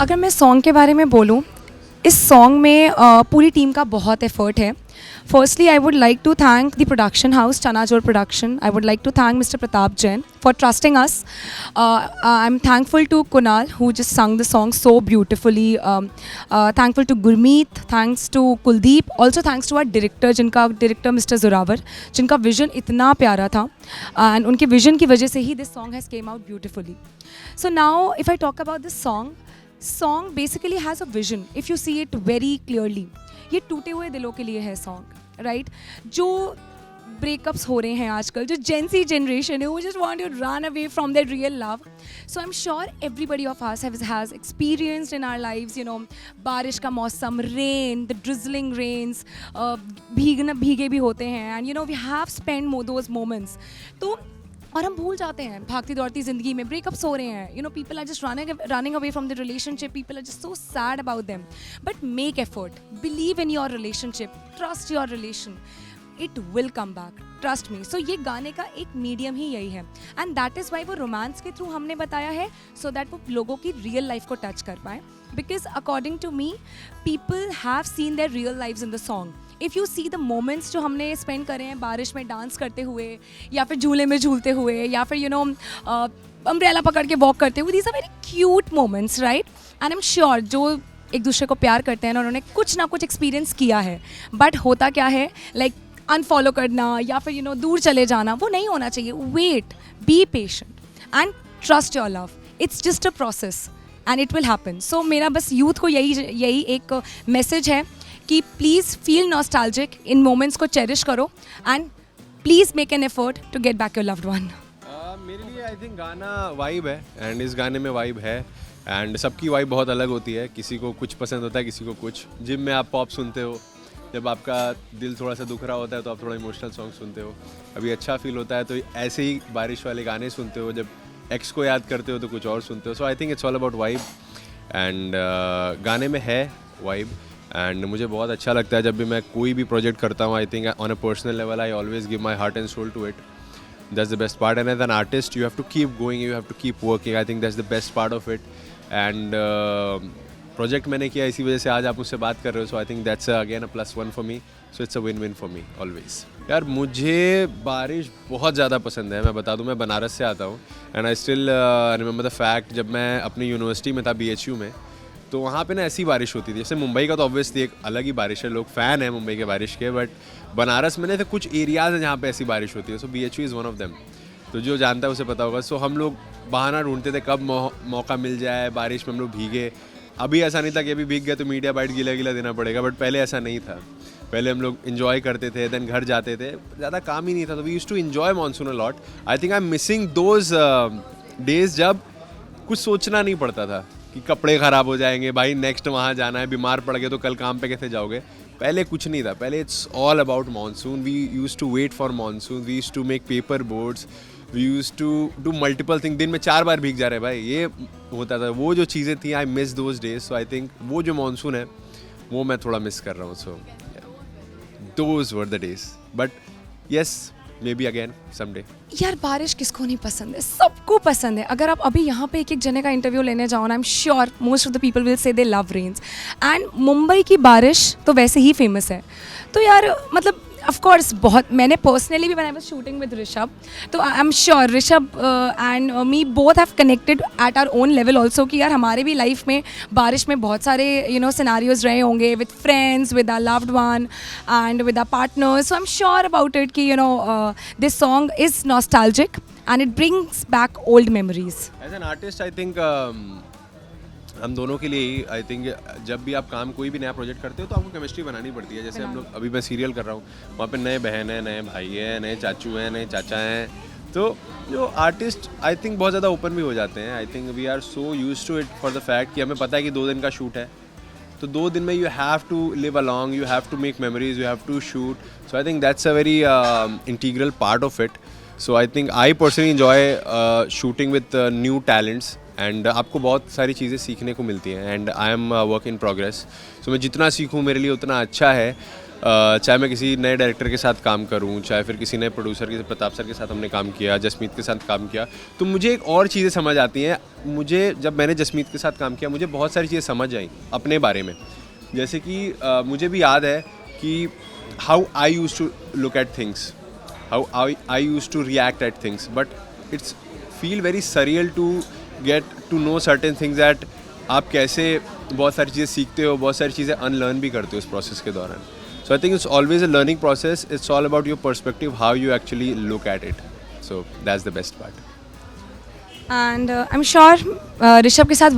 अगर मैं सॉन्ग के बारे में बोलूँ, इस सॉन्ग में पूरी टीम का बहुत एफर्ट है. Firstly, I would like to thank the production house, Chanajor Production. I would like to thank Mr. Pratap Jain for trusting us. I'm thankful to Kunal, who just sung the song so beautifully. Thankful to Gurmeet, thanks to Kuldeep. Also thanks to our director, जिनका director Mr. Zorawar, जिनका vision इतना प्यारा था. And उनके vision की वजह से ही this song has came out beautifully. So now, if I talk about this song basically has a vision. If you see it very clearly. ये टूटे हुए दिलों के लिए है सॉन्ग, राइट? जो ब्रेकअप्स हो रहे हैं आजकल, जो जेंसी जनरेशन है, वो just want to run away from their real love. So I am sure everybody of us has experienced in our lives, you know, बारिश का मौसम, रेन, द ड्रिजलिंग रेन्स, भीगे भी होते हैं, and you know we have spend those moments. तो और हम भूल जाते हैं भागती दौड़ती ज़िंदगी में, ब्रेकअप्स हो रहे हैं, you know, people are just running away from the relationship, people are just so sad about them. But make effort, believe in your relationship, trust your relation, it will come back, trust me. So ये गाने का एक medium ही यही है, and that is why वो romance के through हमने बताया है, सो दैट वो लोगों की रियल लाइफ को टच कर पाएँ. Because according to me, people have seen their real lives in the song. If you see the moments जो हमने स्पेंड करे हैं बारिश में डांस करते हुए, या फिर झूले में झूलते हुए, या फिर यू नो अम्ब्रेला पकड़ के वॉक करते हुए, these are very cute moments, right? And I am sure जो एक दूसरे को प्यार करते हैं ना, उन्होंने कुछ ना कुछ एक्सपीरियंस किया है. बट होता क्या है, लाइक अनफॉलो करना या फिर यू नो दूर चले जाना, वो नहीं होना चाहिए. Wait, be patient and trust your love. It's just a process and it will happen. So मेरा बस यूथ को यही एक मैसेज है कि प्लीज़ फील नॉस्टैल्जिक, इन मोमेंट्स को चेरिश करो, and please make an effort to get back your loved one. मेरे लिए आई थिंक गाना वाइब है, एंड इस गाने में वाइब है, एंड सबकी वाइब बहुत अलग होती है. किसी को कुछ पसंद होता है, किसी को कुछ. जिम में आप पॉप सुनते हो, जब आपका दिल थोड़ा सा दुख रहा होता है तो आप थोड़ा इमोशनल सॉन्ग सुनते हो. अभी अच्छा फील होता है तो ऐसे ही बारिश वाले गाने सुनते हो. जब एक्स को याद करते हो तो कुछ और सुनते हो. So I think it's all about vibe, and गाने में है वाइब. एंड मुझे बहुत अच्छा लगता है जब भी मैं कोई भी प्रोजेक्ट करता हूँ. I think on a personal level I always give my heart and soul to it. That's the best part, and as an artist you have to keep going, you have to keep working. I think that's the best part of it. And project मैंने किया, इसी वजह से आज आप मुझसे बात कर रहे हो. So I think that's again a +1 for me. So it's a win win for me always. यार मुझे बारिश बहुत ज़्यादा पसंद है. मैं बता दूँ, मैं बनारस से आता हूँ, and I still remember the fact, जब मैं अपनी यूनिवर्सिटी में था, BHU में, तो वहाँ पे ना ऐसी बारिश होती थी. जैसे मुंबई का तो ऑब्वियसली एक अलग ही बारिश है, लोग फ़ैन हैं मुंबई के बारिश के, बट बनारस में ना तो कुछ एरियाज़ हैं जहाँ पे ऐसी बारिश होती है. सो BHU is one of them. तो जो जानता है उसे पता होगा. सो हम लोग बहाना ढूंढते थे कब मौका मिल जाए, बारिश में हम लोग भीगे. अभी ऐसा नहीं था कि अभी भीग गया तो मीडिया बाइट गीला गीला देना पड़ेगा, बट पहले ऐसा नहीं था. पहले हम लोग इन्जॉय करते थे, देन घर जाते थे, ज़्यादा काम ही नहीं था, तो we used to enjoy monsoon a lot. I think I am missing those days जब कुछ सोचना नहीं पड़ता था कि कपड़े ख़राब हो जाएंगे, भाई नेक्स्ट वहाँ जाना है, बीमार पड़ गए तो कल काम पे कैसे जाओगे. पहले कुछ नहीं था. पहले it's all about monsoon. We used to wait for monsoon, we used to make paper boards, we used to do multiple thing. दिन में 4 बार भीग जा रहे भाई, ये होता था. वो जो चीज़ें थी, I miss those days. So I think वो जो मानसून है वो मैं थोड़ा मिस कर रहा हूँ. So those were the days, but yes, may be again someday. यार बारिश किसको नहीं पसंद है, सबको पसंद है. अगर आप अभी यहाँ पे एक एक जने का इंटरव्यू लेने जाओ ना, I am sure most of the people will say they love rains. And Mumbai की बारिश तो वैसे ही फेमस है. तो यार मतलब ऑफ कोर्स बहुत, मैंने पर्सनली भी when I was shooting with Rishabh, तो I am sure Rishabh and me both have connected at our own level also, कि यार हमारे भी लाइफ में बारिश में बहुत सारे यू नो सिनारियोज रहे होंगे with friends, with our loved one and with our partners. So I am sure about it कि you know this song is nostalgic and it brings back old memories. As an artist I think हम दोनों के लिए ही, I think जब भी आप काम कोई भी नया प्रोजेक्ट करते हो तो आपको केमिस्ट्री बनानी पड़ती है. जैसे हम लोग अभी मैं सीरियल कर रहा हूँ, वहाँ पे नए बहन हैं, नए भाई हैं, नए चाचू हैं, नए चाचा हैं. तो जो आर्टिस्ट आई थिंक बहुत ज़्यादा ओपन भी हो जाते हैं. I think we are so used to it for the fact कि हमें पता है कि 2 दिन का शूट है, तो 2 दिन में you have to live along, you have to make memories, you have to shoot. So I think that's a very integral part of it. So I think I personally enjoy shooting with new talents, and आपको बहुत सारी चीज़ें सीखने को मिलती हैं. And I am work in progress. So मैं जितना सीखूँ मेरे लिए उतना अच्छा है. चाहे मैं किसी नए डायरेक्टर के साथ काम करूं, चाहे फिर किसी नए प्रोड्यूसर के प्रताप सर के साथ हमने काम किया, जसमीत के साथ काम किया, तो मुझे एक और चीज़ें समझ आती हैं। मुझे जब मैंने जसमीत के साथ काम किया मुझे बहुत सारी चीज़ें समझ आई अपने बारे में। जैसे कि मुझे भी याद है कि how I use to look at things, how I use to react at things, but it's feel very surreal to get to know certain things that आप कैसे बहुत सारी चीज़ें सीखते हो, बहुत सारी चीज़ें अनलर्न भी करते हो इस प्रोसेस के दौरान। So I think it's always a learning process, it's all about your perspective, how you actually look at it, so that's the best part. And I am sure Rishabh के साथ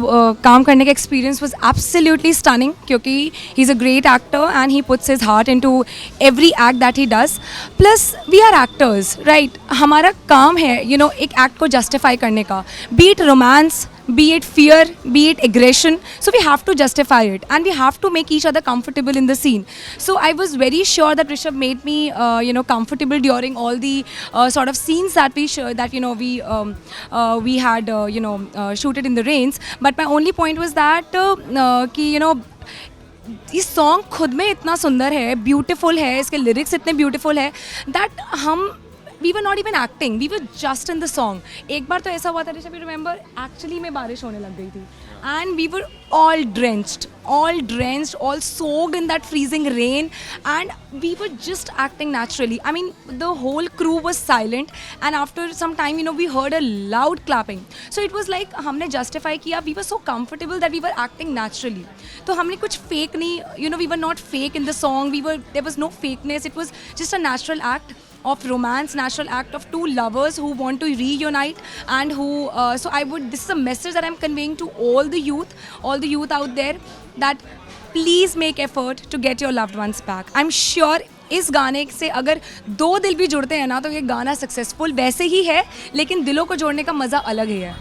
काम करने का एक्सपीरियंस वाज एब्सोल्युटली स्टनिंग, क्योंकि he is a great actor and he puts his heart into every act that he does. Plus we are actors, right? हमारा काम है एक एक्ट को जस्टिफाई करने का, be it romance, be it fear, be it aggression. So we have to justify it and we have to make each other comfortable in the scene. So I was very sure that Rishabh made me comfortable during all the sort of scenes that we had shooted in the rains. But my only point was that कि ये song खुद में इतना सुंदर है, beautiful है, इसके lyrics इतने ब्यूटीफुल है दैट हम we were not even acting, we were just in the song. एक बार तो ऐसा हुआ था ऋषभ, यू रिमेंबर, एक्चुअली में बारिश होने लग गई थी and we were all drenched, all soaked in that freezing rain, and we were just acting naturally. I mean, the whole crew was silent, and after some time, we heard a loud clapping. So it was like हमने justify किया, we were so comfortable that we were acting naturally. तो हमने कुछ fake नहीं, we were not fake in the song. There was no fakeness. It was just a natural act of romance, natural act of two lovers who want to reunite and who this is a message that I'm conveying to all the youth out there, that please make effort to get your loved ones back. I'm sure इस गाने से अगर दो दिल भी जुड़ते हैं ना तो ये गाना सक्सेसफुल वैसे ही है, लेकिन दिलों को जोड़ने का मज़ा अलग ही है।